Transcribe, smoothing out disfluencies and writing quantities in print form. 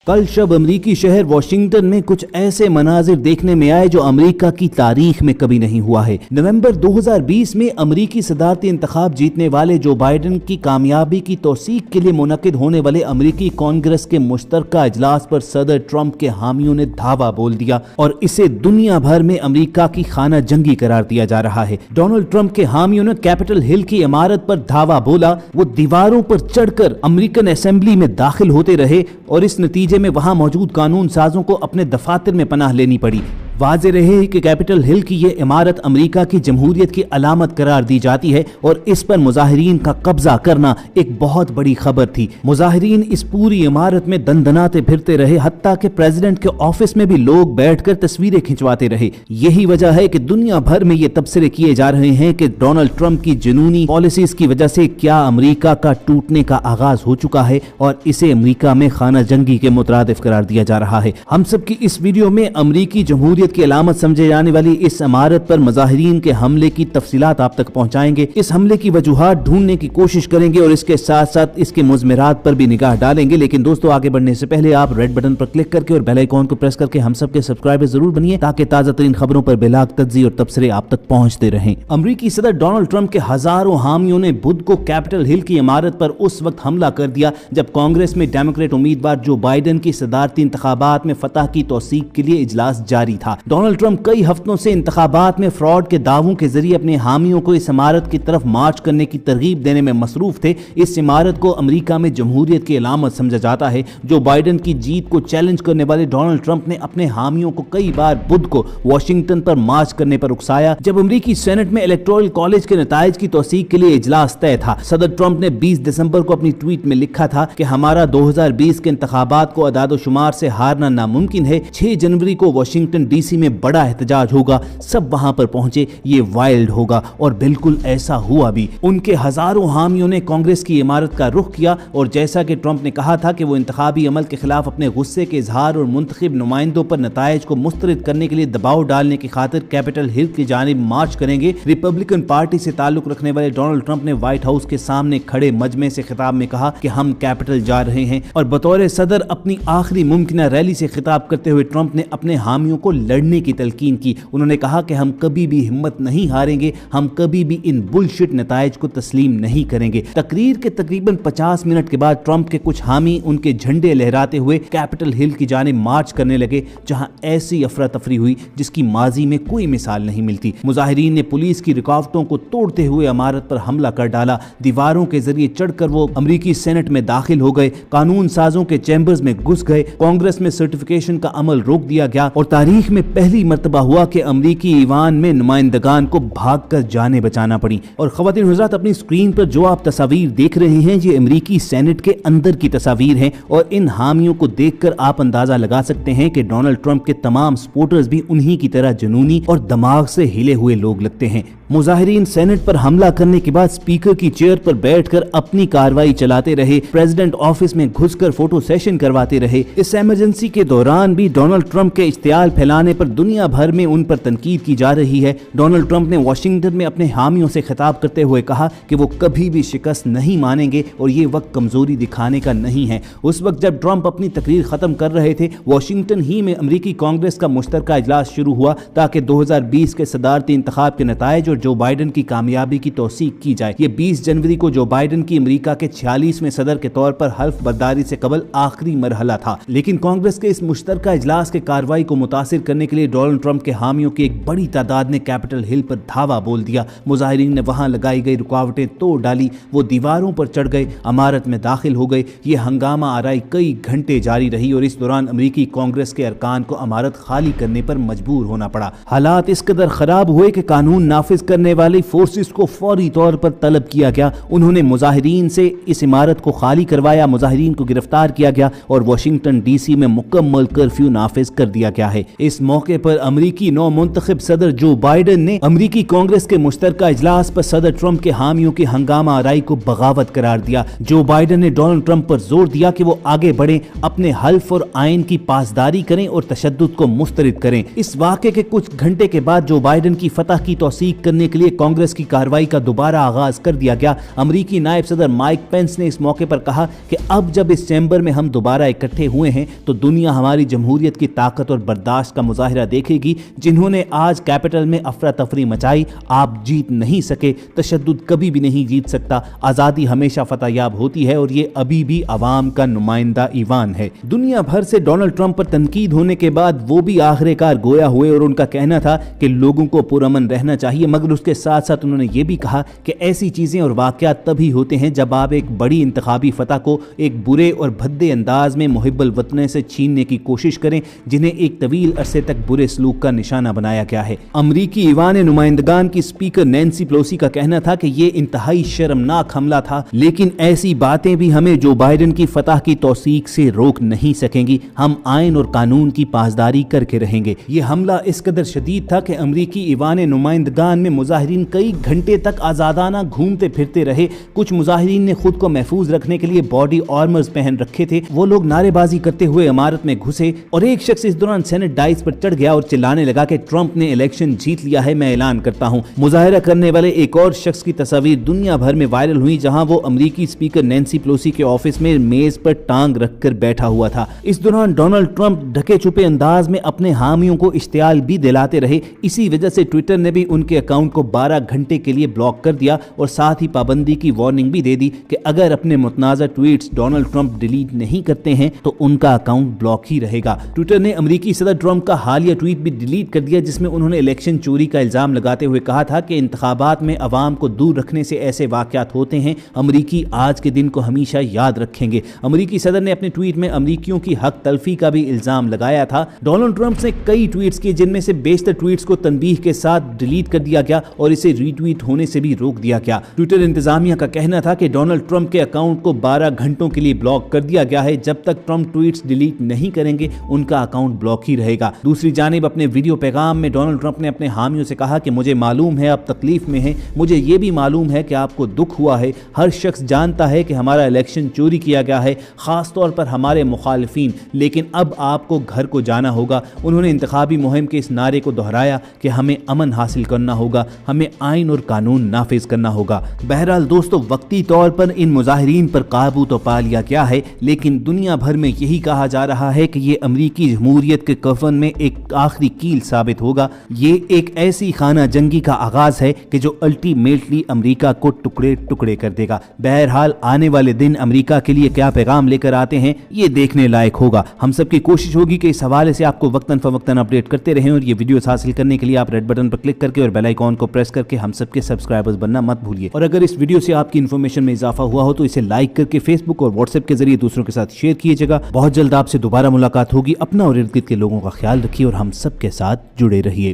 कल शब अमरीकी शहर वाशिंगटन में कुछ ऐसे मनाजिर देखने में आए जो अमेरिका की तारीख में कभी नहीं हुआ है। नवंबर 2020 में अमरीकी सदारती इंतखाब जीतने वाले जो बाइडन की कामयाबी की तौसीक के लिए मुनक्किद होने वाले अमरीकी कांग्रेस के मुश्तरका इजलास पर सदर ट्रंप के हामियों ने धावा बोल दिया और इसे दुनिया भर में अमरीका की खाना जंगी करार दिया जा रहा है। डोनाल्ड ट्रंप के हामियों ने कैपिटल हिल की इमारत पर धावा बोला, वो दीवारों पर चढ़कर अमेरिकन असेंबली में दाखिल होते रहे और इस नतीजे में वहां मौजूद कानून साजों को अपने दफातर में पनाह लेनी पड़ी। वाज़ेह रहे कि कैपिटल हिल की यह इमारत अमेरिका की जमहूरियत की अलामत करार दी जाती है और इस पर मुजाहिरीन का कब्जा करना एक बहुत बड़ी खबर थी। मुजाहिरीन इस पूरी इमारत में दंदनाते फिरते रहे, हत्ता कि प्रेसिडेंट के ऑफिस में भी लोग बैठकर तस्वीरें खिंचवाते रहे। यही वजह है कि दुनिया भर में ये तबसरे किए जा रहे हैं कि डोनाल्ड ट्रंप की जुनूनी पॉलिसीज की वजह से क्या अमेरिका का टूटने का आगाज हो चुका है और इसे अमेरिका में खाना जंगी के मुतरादिफ करार दिया जा रहा है। हम सब की इस वीडियो में अमरीकी जमहूरियत की अलामत समझे जाने वाली इस इमारत पर मुजाहिरीन के हमले की तफसीलात आप तक पहुंचाएंगे। इस हमले की वजूहात ढूंढने की कोशिश करेंगे और इसके साथ साथ इसके मुज़मिरात पर भी निगाह डालेंगे। लेकिन दोस्तों, आगे बढ़ने से पहले आप रेड बटन पर क्लिक करके और बेल आइकॉन को प्रेस करके हम सब के सब्सक्राइबर जरूर बनिए ताकि ताजा तरीन खबरों पर बेलाग तज्ज़ी और तबसरे आप तक पहुंचते रहें। अमरीकी सदर डोनाल्ड ट्रंप के हजारों हामियों ने बुध को कैपिटल हिल की इमारत पर उस वक्त हमला कर दिया जब कांग्रेस में डेमोक्रेट उम्मीदवार जो बाइडन की सदारती इंतखाबात में फतह की तौसीक के लिए इजलास जारी था। डोनाल्ड ट्रंप कई हफ्तों से इंतखाबात में फ्रॉड के दावों के जरिए अपने हामियों को इस इमारत की तरफ मार्च करने की तरगीब देने में मसरूफ थे। इस इमारत को अमेरिका में जमहूरियत की अलामत समझा जाता है। जो बाइडन की जीत को चैलेंज करने वाले डोनाल्ड ट्रंप ने अपने हामियों को कई बार बुध को वाशिंगटन पर मार्च करने पर उकसाया जब अमेरिकी सेनेट में इलेक्टोरल कॉलेज के नताइज की तौसीक के लिए इजलास तय था। सदर ट्रंप ने 20 दिसंबर को अपनी ट्वीट में लिखा था कि हमारा 2020 के इंतखाबात को अदाद-ओ-शुमार से हारना नामुमकिन है। 6 जनवरी को वाशिंगटन डीसी में बड़ा एहतजाज होगा, सब वहां पर पहुंचे, ये वाइल्ड होगा। और बिल्कुल ऐसा हुआ भी। उनके हजारों हामियों ने कांग्रेस की इमारत का रुख किया और जैसा कि ट्रंप ने कहा था कि वो इंतखाबी अमल के खिलाफ अपने गुस्से के इजहार और मुंतखब नुमाइंदों पर नताइज को मुस्तरद करने के लिए दबाव डालने की खातिर कैपिटल हिल की जानिब मार्च करेंगे। रिपब्लिकन पार्टी से ताल्लुक रखने वाले डोनाल्ड ट्रंप ने व्हाइट हाउस के सामने खड़े मजमे से खिताब में कहा कि हम कैपिटल जा रहे हैं और बतौर सदर अपनी आखिरी मुमकिना रैली से खिताब करते हुए ट्रंप ने अपने हामियों को लड़ने की तलकीन की। उन्होंने कहा कि हम कभी भी हिम्मत नहीं हारेंगे, हम कभी भी इन बुलशिट नताइज को तस्लीम नहीं करेंगे। तकरीर के तकरीबन 50 मिनट के बाद ट्रंप के कुछ हामी उनके झंडे लहराते हुए कैपिटल हिल की जानिब मार्च करने लगे जहां ऐसी अफरा तफरी हुई जिसकी माजी में कोई मिसाल नहीं मिलती। मुजाहिरीन ने पुलिस की रुकावटों को तोड़ते हुए इमारत पर हमला कर डाला। दीवारों के जरिए चढ़कर वो अमरीकी सेनेट में दाखिल हो गए, कानून साजों के चैम्बर्स में घुस गए, कांग्रेस में सर्टिफिकेशन का अमल रोक दिया गया और तारीख में पहली मर्तबा हुआ कि अमरीकी ईवान में नुमाइंदगान को भागकर जाने बचाना पड़ी। और ख़वातीन हज़रात, अपनी स्क्रीन पर जो आप तस्वीर देख रहे हैं ये अमरीकी सेनेट के अंदर की तस्वीर हैं और इन हामियों को देखकर आप अंदाजा लगा सकते हैं कि डोनाल्ड ट्रंप के तमाम सपोर्टर्स भी उन्हीं की तरह जुनूनी और दिमाग से हिले हुए लोग लगते हैं। मुजाहिरीन सेनेट पर हमला करने के बाद स्पीकर की चेयर पर बैठकर अपनी कार्रवाई चलाते रहे, प्रेसिडेंट ऑफिस में घुसकर फोटो सेशन करवाते रहे। इस इमरजेंसी के दौरान भी डोनाल्ड ट्रंप के इश्तियाल फैलाने पर दुनिया भर में उन पर तनकीद की जा रही है। डोनाल्ड ट्रंप ने वाशिंगटन में अपने हामियों से खिताब करते हुए कहा कि वो कभी भी शिकस्त नहीं मानेंगे और ये वक्त कमजोरी दिखाने का नहीं है। उस वक्त जब ट्रंप अपनी तकरीर खत्म कर रहे थे, वाशिंगटन ही में अमरीकी कांग्रेस का मुश्तरका इजलास शुरू हुआ ताकि 2020 के सदारती इंतखाब के नताइज जो बाइडन की कामयाबी की तौसीक की जाए। ये 20 जनवरी को जो बाइडन की अमेरिका के 46वें सदर के तौर पर हल्फ बर्दारी से कबल आखिरी मरहला था। लेकिन कांग्रेस के इस मुश्तरका इजलास के कार्रवाई को मुतासिर करने के लिए डोनाल्ड ट्रंप के हामियों की एक बड़ी तादाद ने कैपिटल हिल पर धावा बोल दिया। मुजाहिरीन ने वहां लगाई गई रुकावटें तोड़ डाली, वो दीवारों पर चढ़ गए, इमारत में दाखिल हो गए। ये हंगामा आराई कई घंटे जारी रही और इस दौरान अमेरिकी कांग्रेस के अरकान को इमारत खाली करने पर मजबूर होना पड़ा। हालात इस कदर खराब हुए कि कानून नाफिज करने वाली फोर्सेस को फौरी तौर पर तलब किया गया। उन्होंने मुजाहिरीन से इस इमारत को खाली करवाया, मुजाहिरीन को गिरफ्तार किया गया और वाशिंगटन डीसी में मुकम्मल कर्फ्यू नाफिज कर दिया गया है। इस मौके पर अमरीकी नौ मुंतखब सदर जो बाइडन ने अमरीकी कांग्रेस के मुश्तरका इजलास पर सदर ट्रंप के हामियों की हंगामा आराई को बगावत करार दिया। जो बाइडन ने डोनाल्ड ट्रंप पर जोर दिया कि वो आगे बढ़े, अपने हल्फ और आइन की पासदारी करें और तशद्दुद को मुस्तरद करें। इस वाक़े के कुछ घंटे के बाद जो बाइडन की फतह की तौसीक करने करने के लिए कांग्रेस की कार्रवाई का दोबारा आगाज कर दिया गया। अमेरिकी नायब सदर माइक पेंस ने इस मौके पर कहा कि अब जब इस चैम्बर में हम दोबारा इकट्ठे हुए हैं तो दुनिया हमारी जमहूरियत की ताकत और बर्दाश्त का मुजाहिरा देखेगी। जिन्होंने आज कैपिटल में अफरा तफरी मचाई, आप जीत नहीं सके। तशद्दुद कभी भी नहीं जीत सकता। आज़ादी हमेशा फतहयाब होती है और ये अभी भी अवाम का नुमाइंदा ईवान है। दुनिया भर से डोनाल्ड ट्रंप पर तनकीद होने के बाद वो भी आखिरकार गोया हुए और उनका कहना था कि लोगों को पुरअमन रहना चाहिए, मगर उसके साथ साथ उन्होंने ये भी कहा कि ऐसी चीजें और वाकयात तभी होते हैं जब आप एक बड़ी इंतखाबी फतह को एक बुरे और भद्दे अंदाज में मुहिब्बुल वतन से छीनने की कोशिश करें, जिन्हें एक तवील अरसे तक बुरे सलूक का निशाना बनाया गया है। अमरीकी ईवान नुमाइंदगान की स्पीकर नैन्सी पेलोसी का कहना था कि ये इंतहाई शर्मनाक हमला था, लेकिन ऐसी बातें भी हमें जो बाइडेन की फतह की तौसीक से रोक नहीं सकेंगी। हम आइन और कानून की पासदारी करके रहेंगे। ये हमला इस कदर शदीद था कि अमरीकी ईवान नुमाइंदगान में मुजाहिरीन कई घंटे तक आजादाना घूमते फिरते रहे। कुछ मुजाहिरीन ने खुद को महफूज रखने के लिए बॉडी आर्मर्स पहन रखे थे। वो लोग नारेबाजी करते हुए इमारत में घुसे और एक शख्स इस दौरान सेनेट डाइस पर चढ़ गया और चिल्लाने लगा कि ट्रंप ने इलेक्शन जीत लिया है, मैं ऐलान करता हूं। मुजाहिरा करने वाले एक और शख्स की तस्वीर दुनिया भर में वायरल हुई, जहां वो अमरीकी स्पीकर नैन्सी पेलोसी के ऑफिस में मेज पर टांग रखकर बैठा हुआ था। इस दौरान डोनाल्ड ट्रंप ढके छुपे अंदाज में अपने हामियों को इश्तियाल भी दिलाते रहे। इसी वजह से ट्विटर ने भी उनके अकाउंट को 12 घंटे के लिए ब्लॉक कर दिया और साथ ही पाबंदी की वार्निंग भी दे दी कि अगर अपने मुतनाज़ा ट्वीट्स डोनाल्ड ट्रंप डिलीट नहीं करते हैं तो उनका अकाउंट ब्लॉक ही रहेगा। ट्विटर ने अमरीकी सदर ट्रंप का हालिया ट्वीट भी डिलीट कर दिया, जिसमें उन्होंने इलेक्शन चोरी का इल्जाम लगाते हुए कहा था कि इंतखाबात में अवाम को दूर रखने से ऐसे वाकयात होते हैं। अमरीकी आज के दिन को हमेशा याद रखेंगे। अमरीकी सदर ने अपने ट्वीट में अमरीकियों की हक तलफी का भी इल्जाम लगाया था। डोनाल्ड ट्रंप ने कई ट्वीट्स किए, जिनमें से बेशतर ट्वीट्स को तनबीह के साथ डिलीट कर दिया गया और इसे रीट्वीट होने से भी रोक दिया गया। ट्विटर इंतजामिया का कहना था कि डोनाल्ड ट्रंप के अकाउंट को 12 घंटों के लिए ब्लॉक कर दिया गया है। जब तक ट्रंप ट्वीट्स डिलीट नहीं करेंगे उनका अकाउंट ब्लॉक ही रहेगा। दूसरी जानिब अपने वीडियो पैगाम में डोनाल्ड ट्रंप ने अपने हामियों से कहा कि मुझे मालूम है आप तकलीफ में हैं, मुझे ये भी मालूम है कि आपको दुख हुआ है। हर शख्स जानता है कि हमारा इलेक्शन चोरी किया गया है, खास तौर पर हमारे मुखालिफिन, लेकिन अब आपको घर को जाना होगा। उन्होंने इंतखाबी मुहिम के इस नारे को दोहराया कि हमें अमन हासिल करना होगा, हमें आइन और कानून नाफिज करना होगा। बहरहाल दोस्तों, वक्ती तौर पर इन मुजाहिरीन पर काबू तो पा लिया गया है, लेकिन दुनिया भर में यही कहा जा रहा है कि ये अमरीकी जमहूरियत के कफन में एक आखिरी कील साबित होगा। ये एक ऐसी खाना जंगी का आगाज है कि जो अल्टीमेटली अमेरिका को टुकड़े टुकड़े कर देगा। बहरहाल आने वाले दिन अमेरिका के लिए क्या पैगाम लेकर आते हैं ये देखने लायक होगा। हम सबकी कोशिश होगी कि इस हवाले से आपको वक्तन फवक्तन अपडेट करते रहें और ये वीडियोस हासिल करने के लिए आप रेड बटन पर क्लिक करके और बेल आइकॉन को प्रेस करके हम सबके सब्सक्राइबर्स बनना मत भूलिए। और अगर इस वीडियो से आपकी इन्फॉर्मेशन में इजाफा हुआ हो तो इसे लाइक करके फेसबुक और व्हाट्सएप के जरिए दूसरों के साथ शेयर कीजिएगा। बहुत जल्द आपसे दोबारा मुलाकात होगी। अपना और इर्द गिर्द के लोगों का ख्याल रखिए और हम सबके साथ जुड़े रहिए।